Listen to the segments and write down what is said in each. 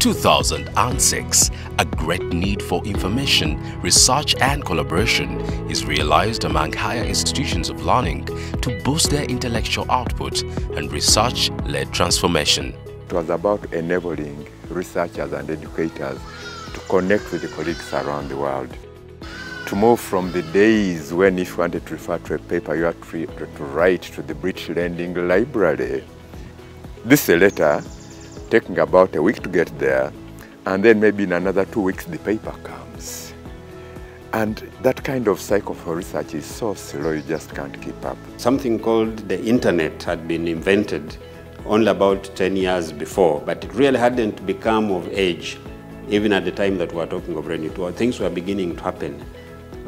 2006, a great need for information, research and collaboration is realized among higher institutions of learning to boost their intellectual output and research-led transformation. It was about enabling researchers and educators to connect with the colleagues around the world. To move from the days when if you wanted to refer to a paper, you had to write to the British Lending Library. This is a letter taking about a week to get there, and then maybe in another 2 weeks the paper comes. And that kind of cycle for research is so slow, you just can't keep up. Something called the internet had been invented only about 10 years before, but it really hadn't become of age, even at the time that we were talking of Renu. Things were beginning to happen.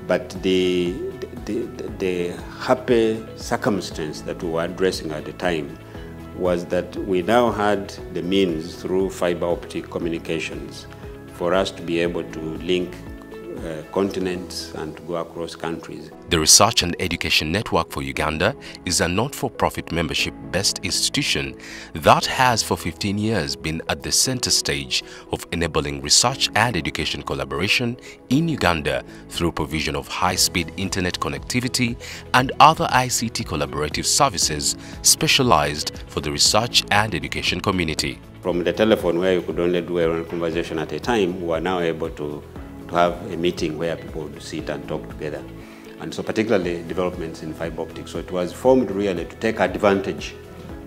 But the happy circumstance that we were addressing at the time was that we now had the means through fiber optic communications for us to be able to link continents and to go across countries. The Research and Education Network for Uganda is a not-for-profit membership-based institution that has for 15 years been at the center stage of enabling research and education collaboration in Uganda through provision of high-speed internet connectivity and other ICT collaborative services specialized for the research and education community. From the telephone where you could only do one conversation at a time, we are now able to have a meeting where people would sit and talk together. And so particularly developments in fiber optics. So it was formed really to take advantage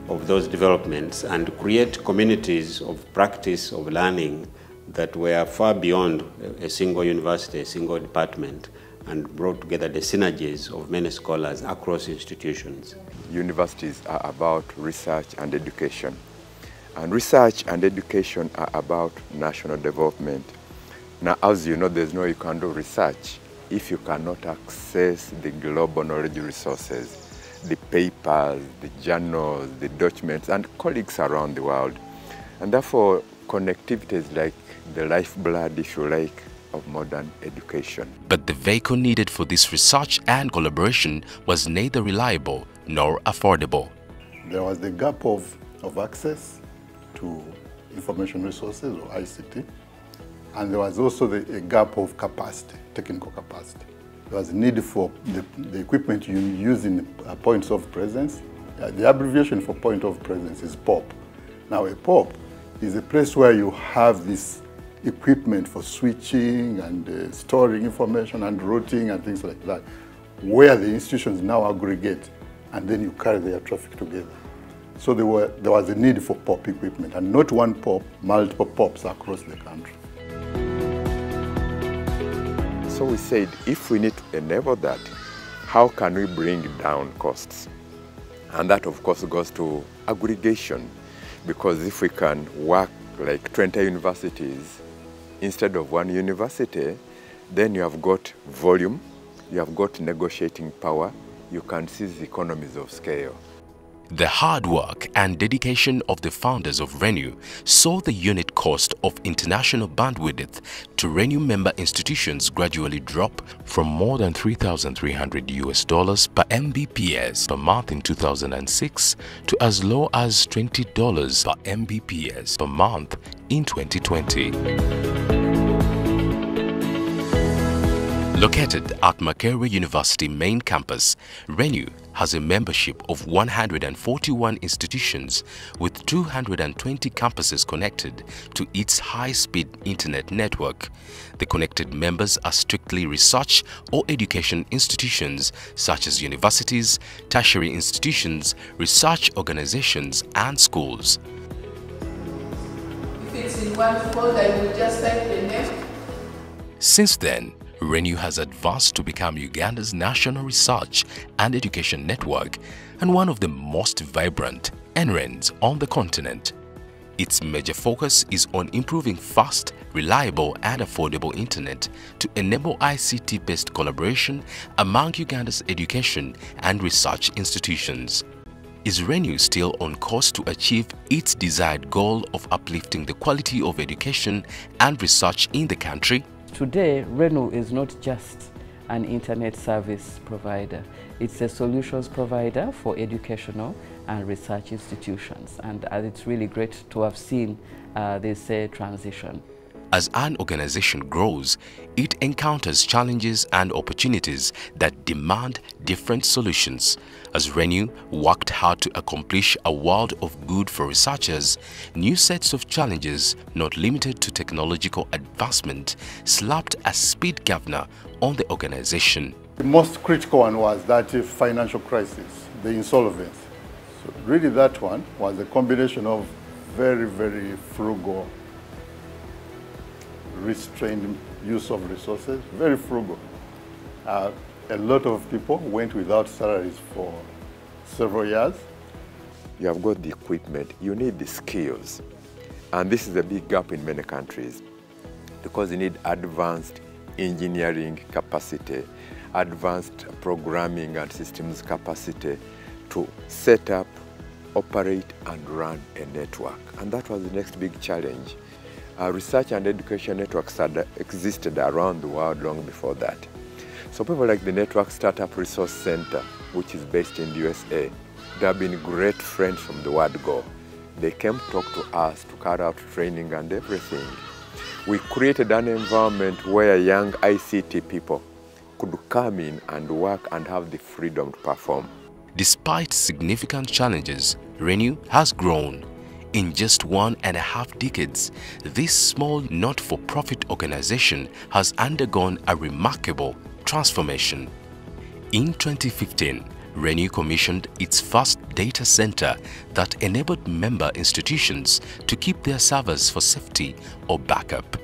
of those developments and create communities of practice, of learning that were far beyond a single university, a single department, and brought together the synergies of many scholars across institutions. Universities are about research and education. And research and education are about national development. Now, as you know, there's no you can do research if you cannot access the global knowledge resources, the papers, the journals, the documents, and colleagues around the world. And therefore, connectivity is like the lifeblood, if you like, of modern education. But the vehicle needed for this research and collaboration was neither reliable nor affordable. There was the gap of access to information resources, or ICT. And there was also a gap of capacity, technical capacity. There was a need for the equipment you use in points of presence. The abbreviation for point of presence is POP. Now, a POP is a place where you have this equipment for switching and storing information and routing and things like that, where the institutions now aggregate and then you carry their traffic together. So there was a need for POP equipment, and not one POP, multiple POPs across the country. So we said, if we need to enable that, how can we bring down costs? And that, of course, goes to aggregation, because if we can work like 20 universities instead of one university, then you have got volume, you have got negotiating power, you can seize economies of scale. The hard work and dedication of the founders of Renu saw the unit cost of international bandwidth to Renu member institutions gradually drop from more than $3,300 per Mbps per month in 2006 to as low as $20 per Mbps per month in 2020. Located at Makerere University main campus, Renu has a membership of 141 institutions with 220 campuses connected to its high-speed internet network. The connected members are strictly research or education institutions such as universities, tertiary institutions, research organizations, and schools. If it's in one folder, I will just type the name. Since then, Renu has advanced to become Uganda's national research and education network and one of the most vibrant NRENs on the continent. Its major focus is on improving fast, reliable and affordable internet to enable ICT-based collaboration among Uganda's education and research institutions. Is Renu still on course to achieve its desired goal of uplifting the quality of education and research in the country? Today, Renu is not just an internet service provider. It's a solutions provider for educational and research institutions, and it's really great to have seen this transition. As an organization grows, it encounters challenges and opportunities that demand different solutions. As Renu worked hard to accomplish a world of good for researchers, new sets of challenges, not limited to technological advancement, slapped a speed governor on the organization. The most critical one was that financial crisis, the insolvency. So really that one was a combination of very, very frugal, restrained use of resources, very frugal. A lot of people went without salaries for several years. You have got the equipment, you need the skills. And this is a big gap in many countries because you need advanced engineering capacity, advanced programming and systems capacity to set up, operate and run a network. And that was the next big challenge. Research and education networks had existed around the world long before that. So people like the Network Startup Resource Center, which is based in the USA, they have been great friends from the word go. They came to talk to us to carry out training and everything. We created an environment where young ICT people could come in and work and have the freedom to perform. Despite significant challenges, Renu has grown. In just 1.5 decades, this small not-for-profit organization has undergone a remarkable transformation. In 2015, Renu commissioned its first data center that enabled member institutions to keep their servers for safety or backup.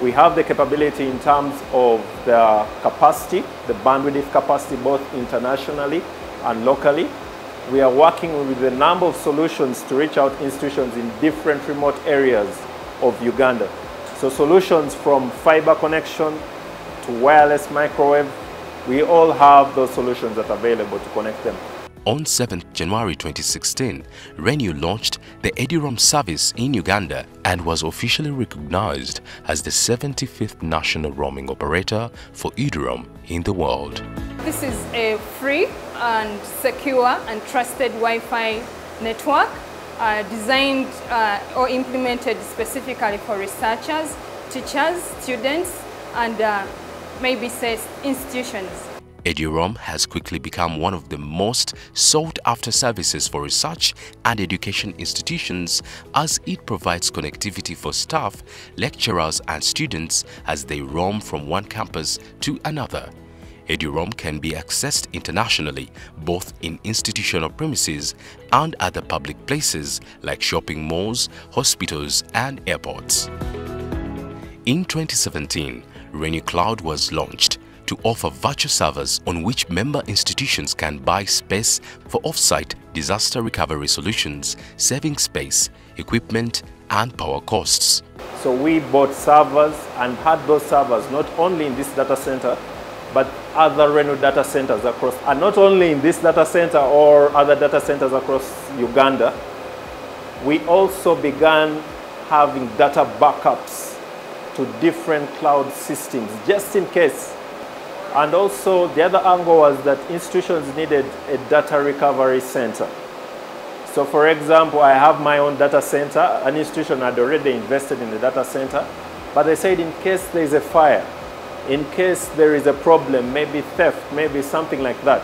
We have the capability in terms of the capacity, the bandwidth capacity both internationally and locally. We are working with a number of solutions to reach out institutions in different remote areas of Uganda. So solutions from fiber connection to wireless microwave, we all have those solutions that are available to connect them. On 7th January 2016, Renu launched the EduRoam service in Uganda and was officially recognized as the 75th national roaming operator for EduRoam in the world. This is a free and secure and trusted Wi-Fi network designed or implemented specifically for researchers, teachers, students, and maybe say institutions. EduRoam has quickly become one of the most sought-after services for research and education institutions as it provides connectivity for staff, lecturers and students as they roam from one campus to another. EduRoam can be accessed internationally, both in institutional premises and other public places like shopping malls, hospitals and airports. In 2017, Renu Cloud was launched to offer virtual servers on which member institutions can buy space for off-site disaster recovery solutions, saving space, equipment and power costs. So we bought servers and had those servers not only in this data center, but other Renu data centers across, and not only in this data center or other data centers across Uganda. We also began having data backups to different cloud systems, just in case. And also the other angle was that institutions needed a data recovery center. So for example, I have my own data center. An institution had already invested in the data center, but they said in case there is a fire, in case there is a problem, maybe theft, maybe something like that,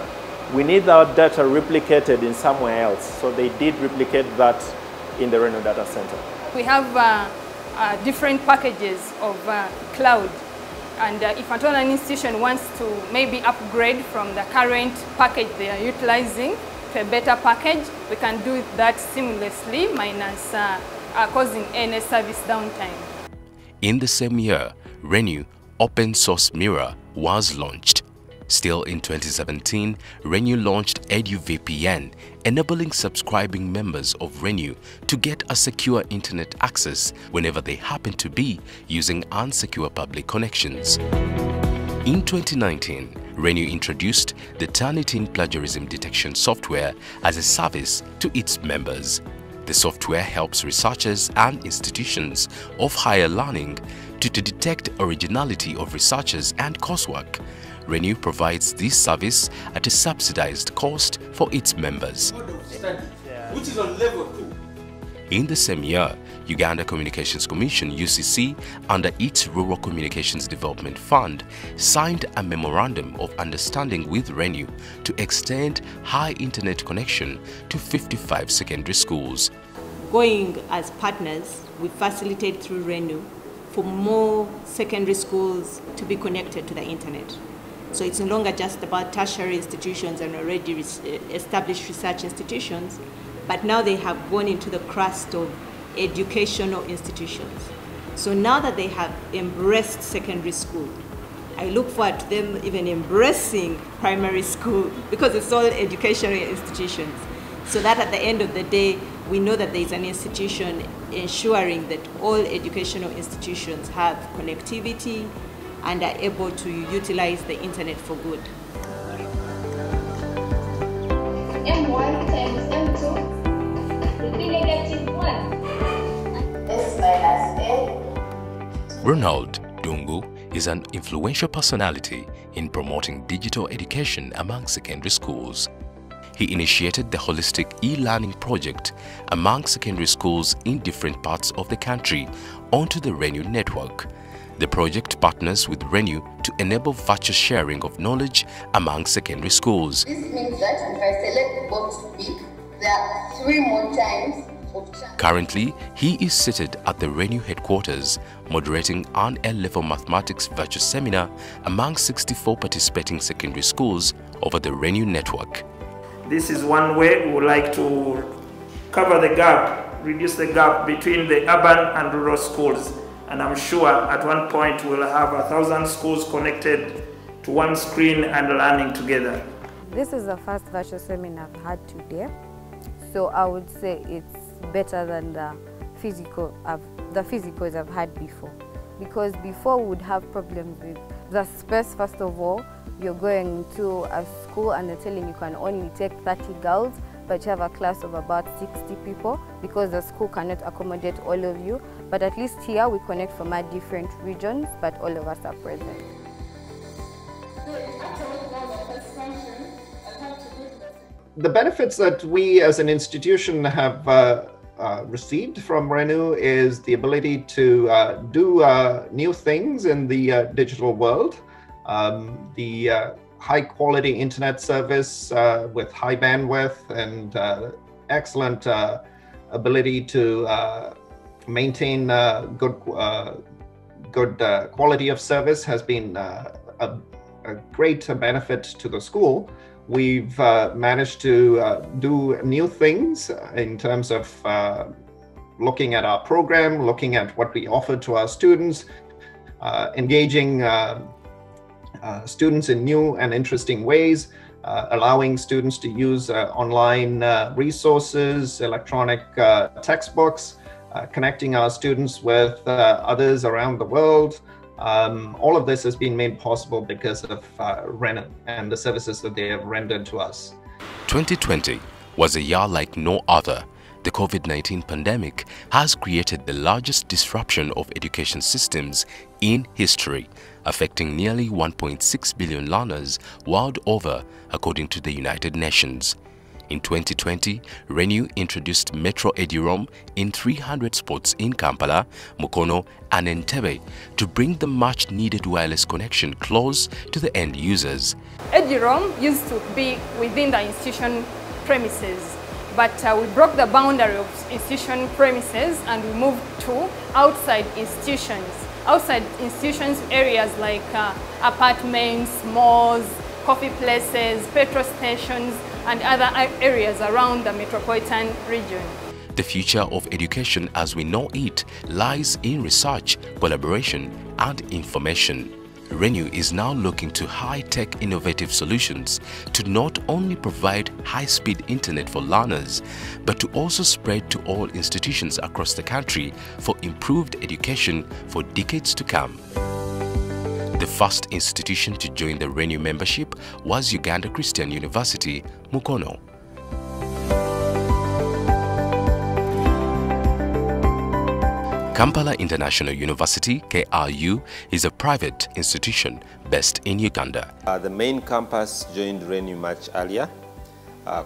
we need our data replicated in somewhere else. So they did replicate that in the Renu data center. We have different packages of cloud. And if at all an institution wants to maybe upgrade from the current package they are utilizing to a better package, we can do that seamlessly, minus causing any service downtime. In the same year, Renu Open Source Mirror was launched. Still in 2017, Renu launched EduVPN, enabling subscribing members of Renu to get a secure internet access whenever they happen to be using unsecure public connections. In 2019, Renu introduced the Turnitin plagiarism detection software as a service to its members. The software helps researchers and institutions of higher learning to detect originality of researchers and coursework. Renu provides this service at a subsidized cost for its members. Which is on level 2. In the same year, Uganda Communications Commission (UCC), under its Rural Communications Development Fund, signed a memorandum of understanding with Renu to extend high internet connection to 55 secondary schools. Going as partners, we facilitate through Renu for more secondary schools to be connected to the internet. So it's no longer just about tertiary institutions and already established research institutions, but now they have gone into the crust of educational institutions. So now that they have embraced secondary school, I look forward to them even embracing primary school, because it's all educational institutions. So that at the end of the day, we know that there is an institution ensuring that all educational institutions have connectivity and are able to utilize the internet for good. M1 times M2 will be -1. S minus A. Ronald Dungu is an influential personality in promoting digital education among secondary schools. He initiated the holistic e-learning project among secondary schools in different parts of the country onto the Renu network. The project partners with Renu to enable virtual sharing of knowledge among secondary schools. This means that if I select box B, there are 3 more times of chance. Currently, he is seated at the Renu headquarters, moderating an L-level mathematics virtual seminar among 64 participating secondary schools over the Renu network. This is one way we would like to cover the gap, reduce the gap between the urban and rural schools. And I'm sure at one point we'll have 1,000 schools connected to one screen and learning together. This is the first virtual seminar I've had today. So I would say it's better than the physicals I've had before. Because before we would have problems with the space. First of all, you're going to a school and they're telling you can only take 30 girls, but you have a class of about 60 people because the school cannot accommodate all of you. But at least here we connect from our different regions, but all of us are present. The benefits that we as an institution have received from Renu is the ability to do new things in the digital world. The high quality internet service with high bandwidth and excellent ability to maintain good quality of service has been a great benefit to the school. We've managed to do new things in terms of looking at our program, looking at what we offer to our students, engaging students in new and interesting ways, allowing students to use online resources, electronic textbooks, connecting our students with others around the world. All of this has been made possible because of Renu and the services that they have rendered to us. 2020 was a year like no other. The COVID-19 pandemic has created the largest disruption of education systems in history, affecting nearly 1.6 billion learners world over, according to the United Nations. In 2020, Renu introduced Metro EduRoam in 300 spots in Kampala, Mukono and Entebbe to bring the much-needed wireless connection close to the end users. EduRoam used to be within the institution premises, but we broke the boundary of institution premises and we moved to outside institutions. Outside institutions, areas like apartments, malls, coffee places, petrol stations, and other areas around the metropolitan region. The future of education as we know it lies in research, collaboration, and information. Renu is now looking to high-tech innovative solutions to not only provide high-speed internet for learners, but to also spread to all institutions across the country for improved education for decades to come. The first institution to join the Renu membership was Uganda Christian University, Mukono. Kampala International University, KRU, is a private institution based in Uganda. The main campus joined Renu much earlier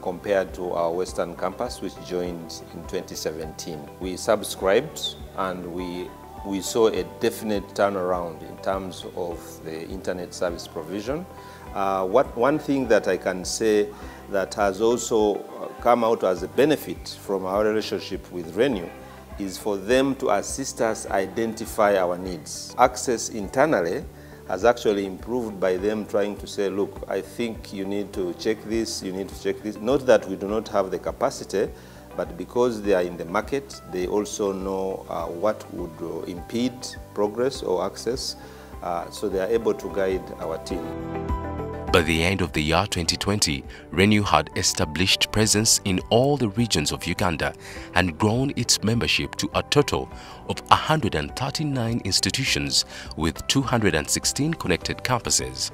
compared to our Western campus, which joined in 2017. We subscribed and we saw a definite turnaround in terms of the internet service provision. One thing that I can say that has also come out as a benefit from our relationship with Renu is for them to assist us identify our needs. Access internally has actually improved by them trying to say, look, I think you need to check this, you need to check this. Not that we do not have the capacity, but because they are in the market, they also know what would impede progress or access, so they are able to guide our team. By the end of the year 2020, Renu had established presence in all the regions of Uganda and grown its membership to a total of 139 institutions with 216 connected campuses.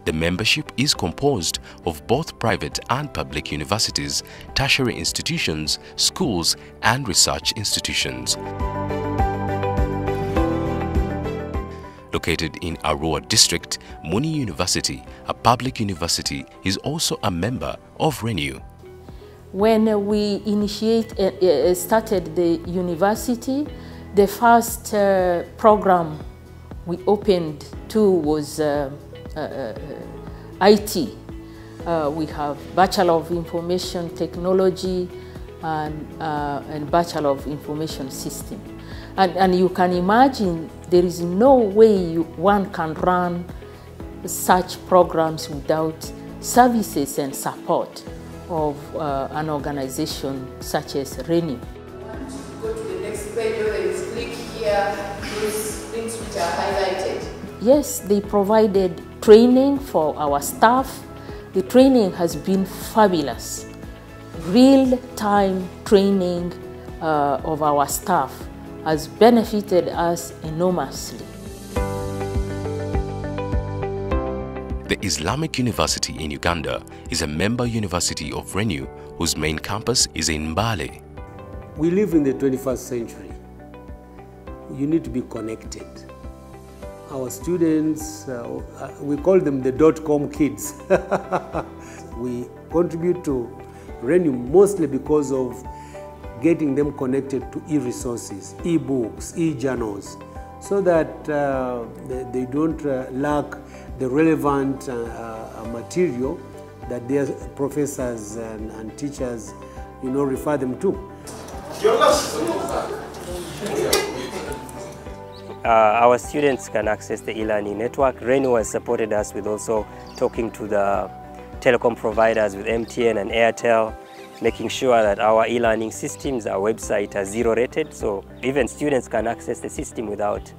The membership is composed of both private and public universities, tertiary institutions, schools, and research institutions. Located in Arua district, Muni University, a public university, is also a member of Renu. When we started the university, the first program we opened to was IT. We have Bachelor of Information Technology and Bachelor of Information System. And you can imagine there is no way one can run such programs without services and support of an organization such as Renu. Go to the next page, there is click here, those links which are highlighted. Yes, they provided training for our staff. The training has been fabulous. Real-time training of our staff has benefited us enormously. The Islamic University in Uganda is a member university of Renu, whose main campus is in Mbale. We live in the 21st century. You need to be connected. Our students, we call them the .com kids. We contribute to Renu mostly because of getting them connected to e-resources, e-books, e-journals, so that they don't lack the relevant material that their professors and teachers, refer them to. Our students can access the e-learning network. Renu has supported us with also talking to the telecom providers with MTN and Airtel, making sure that our e-learning systems, our website are zero rated, so even students can access the system without,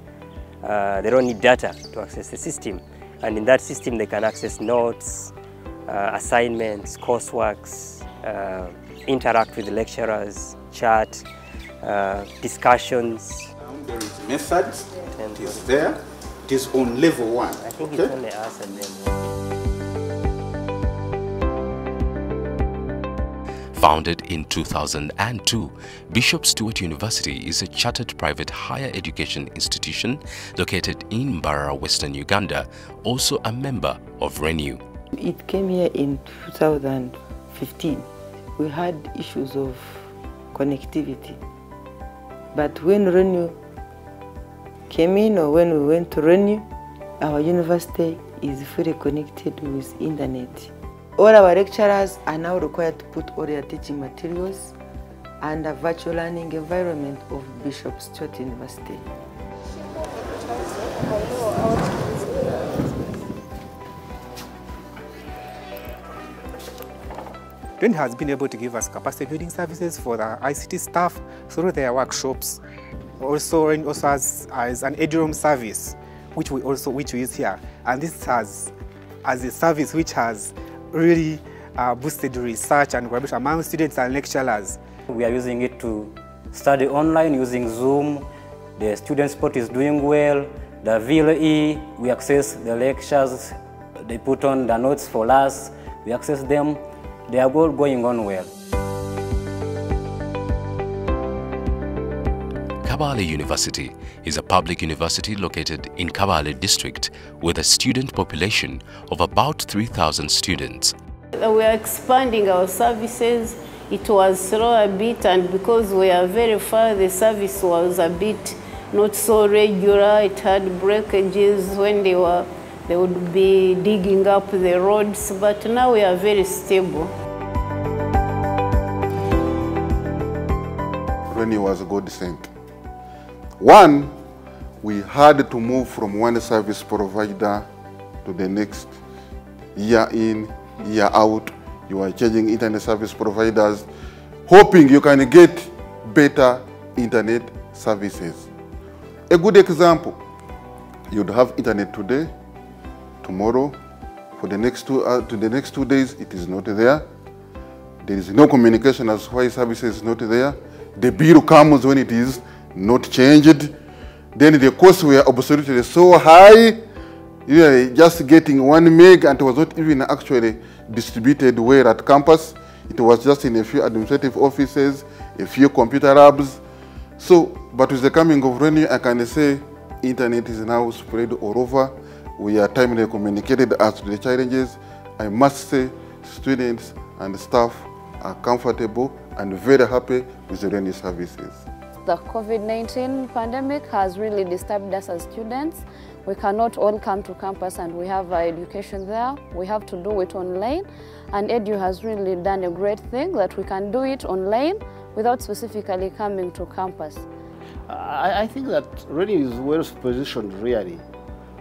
they don't need data to access the system. And in that system they can access notes, assignments, courseworks, interact with lecturers, chat, discussions. There is methods, it is there, it is on level 1. I think it's only us and them. Founded in 2002, Bishop Stewart University is a chartered private higher education institution located in Mbarara, Western Uganda, also a member of Renu. It came here in 2015. We had issues of connectivity. But when Renu came in, or when we went to Renu, our university is fully connected with internet. All our lecturers are now required to put all their teaching materials under virtual learning environment of Bishop Stewart University. Renu has been able to give us capacity building services for the ICT staff through their workshops. Also, Renu also has as an eduroom service, which we use here, and this has as a service which has really boosted research and collaboration among students and lecturers. We are using it to study online using Zoom. The student support is doing well. The VLE, we access the lectures. They put on the notes for us. We access them. They are all going on well. Kabale University is a public university located in Kabale district with a student population of about 3,000 students. We are expanding our services. It was slow a bit, and because we are very far, the service was a bit not so regular. It had breakages when they would be digging up the roads, but now we are very stable. Renu was a godsend. One, we had to move from one service provider to the next. Year in, year out, you are changing internet service providers, hoping you can get better internet services. A good example, you'd have internet today, tomorrow, for the next 2 days, it is not there. There is no communication as why services is not there. The bill comes when it is not changed. Then the costs were absolutely so high. You are just getting 1 meg, and it was not even actually distributed well at campus. It was just in a few administrative offices, a few computer labs. So, but with the coming of Renu, I can say internet is now spread all over. We are timely communicated as to the challenges. I must say students and staff are comfortable and very happy with the Renu services. The COVID-19 pandemic has really disturbed us as students. We cannot all come to campus and we have our education there. We have to do it online, and Edu has really done a great thing that we can do it online without specifically coming to campus. I think that Renu is well positioned really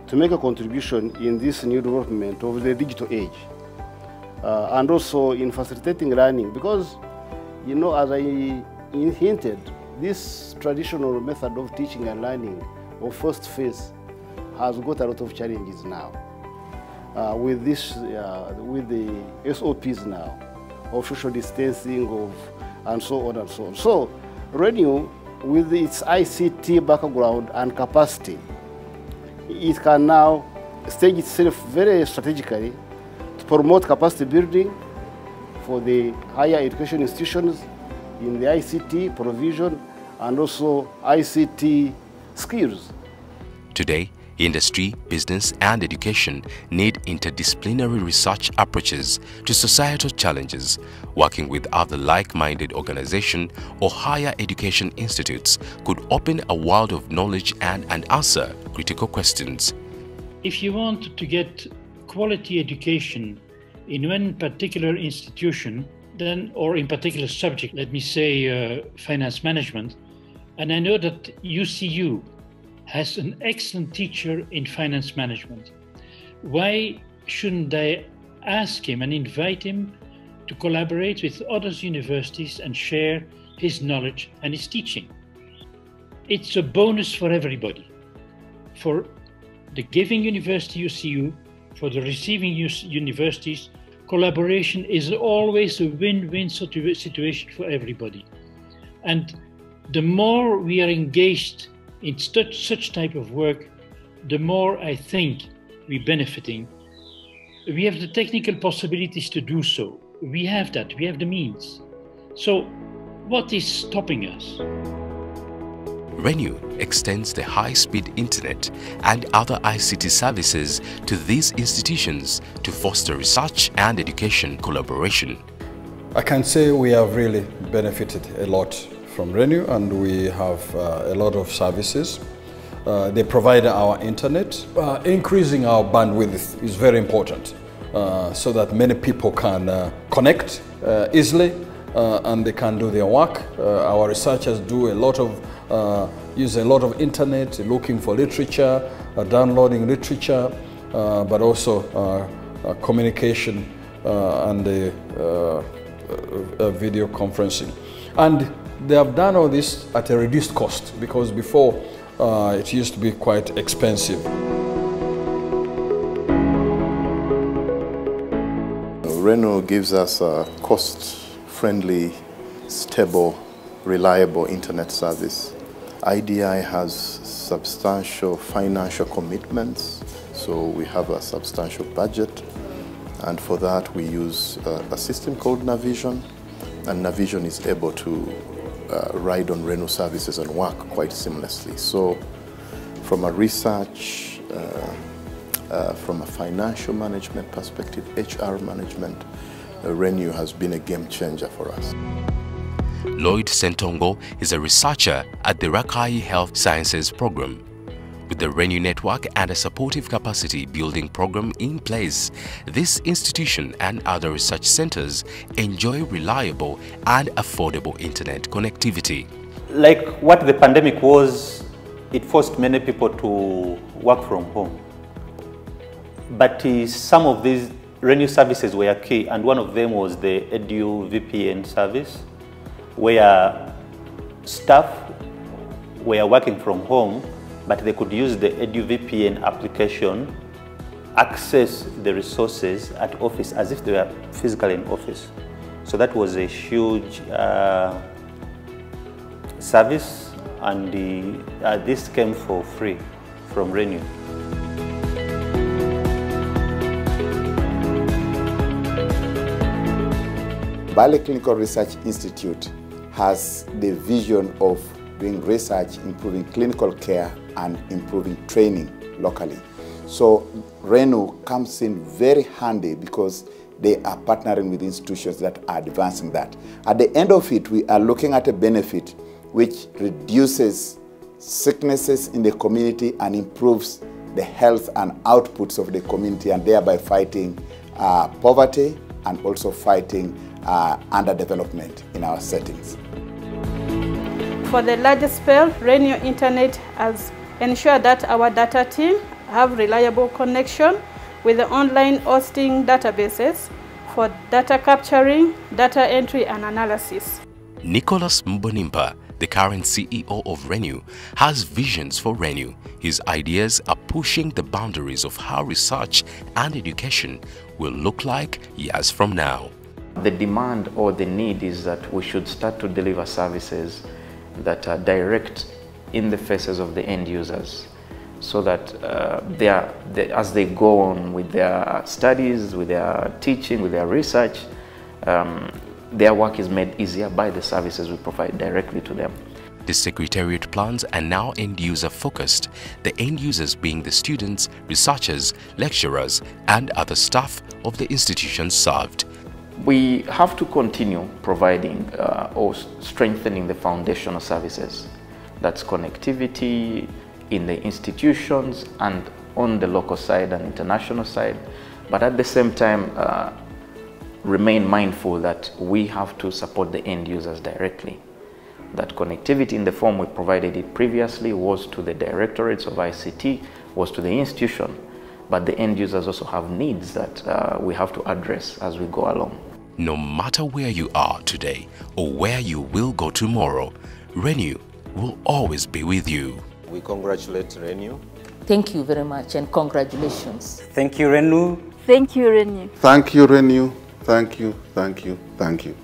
to make a contribution in this new development of the digital age, and also in facilitating learning, because, you know, as I hinted, this traditional method of teaching and learning of first phase has got a lot of challenges now. With the SOPs now of social distancing and so on and so on. So Renu, with its ICT background and capacity, it can now stage itself very strategically to promote capacity building for the higher education institutions in the ICT provision and also ICT skills. Today, industry, business, and education need interdisciplinary research approaches to societal challenges. Working with other like-minded organizations or higher education institutes could open a world of knowledge and answer critical questions. If you want to get quality education in one particular institution, then, or in particular subject, let me say finance management, and I know that UCU has an excellent teacher in finance management. Why shouldn't I ask him and invite him to collaborate with other universities and share his knowledge and his teaching? It's a bonus for everybody. For the giving university UCU, for the receiving universities, collaboration is always a win-win situation for everybody. And the more we are engaged in such type of work, the more I think we're benefiting. We have the technical possibilities to do so. We have that, we have the means. So what is stopping us? Renu extends the high-speed internet and other ICT services to these institutions to foster research and education collaboration. I can say we have really benefited a lot from Renu, and we have a lot of services. They provide our internet. Increasing our bandwidth is very important so that many people can connect easily and they can do their work. Our researchers do use a lot of internet, looking for literature, downloading literature, but also communication and video conferencing. And they have done all this at a reduced cost, because before it used to be quite expensive. Renu gives us a cost-friendly, stable, reliable internet service. IDI has substantial financial commitments, so we have a substantial budget, and for that we use a system called Navision, and Navision is able to ride on Renu services and work quite seamlessly. So from a research, from a financial management perspective, HR management, Renu has been a game changer for us. Lloyd Sentongo is a researcher at the Rakai Health Sciences Program. With the Renu network and a supportive capacity building program in place, this institution and other research centers enjoy reliable and affordable internet connectivity. Like what the pandemic was, it forced many people to work from home. But some of these Renu services were key, and one of them was the Edu VPN service, where staff were working from home, but they could use the Edu VPN application, access the resources at office as if they were physically in office. So that was a huge service, and this came for free from Renu. Bale Clinical Research Institute has the vision of doing research, improving clinical care, and improving training locally. So Renu comes in very handy because they are partnering with institutions that are advancing that. At the end of it, we are looking at a benefit which reduces sicknesses in the community and improves the health and outputs of the community, and thereby fighting poverty and also fighting underdevelopment in our settings. For the large scale, Renu Internet has ensured that our data team have reliable connection with the online hosting databases for data capturing, data entry and analysis. Nicholas Mbonimpa, the current CEO of Renu, has visions for Renu. His ideas are pushing the boundaries of how research and education will look like years from now. The demand or the need is that we should start to deliver services that are direct in the faces of the end users, so that as they go on with their studies, with their teaching, with their research, their work is made easier by the services we provide directly to them. The Secretariat plans are now end-user focused, the end users being the students, researchers, lecturers and other staff of the institution served. We have to continue providing or strengthening the foundational services. That's connectivity in the institutions and on the local side and international side. But at the same time, remain mindful that we have to support the end users directly. That connectivity in the form we provided it previously was to the directorates of ICT, was to the institution. But the end users also have needs that we have to address as we go along. No matter where you are today or where you will go tomorrow, Renu will always be with you. We congratulate Renu. Thank you very much and congratulations. Thank you, Renu. Thank you, Renu. Thank you, Renu. Thank you, thank you, thank you.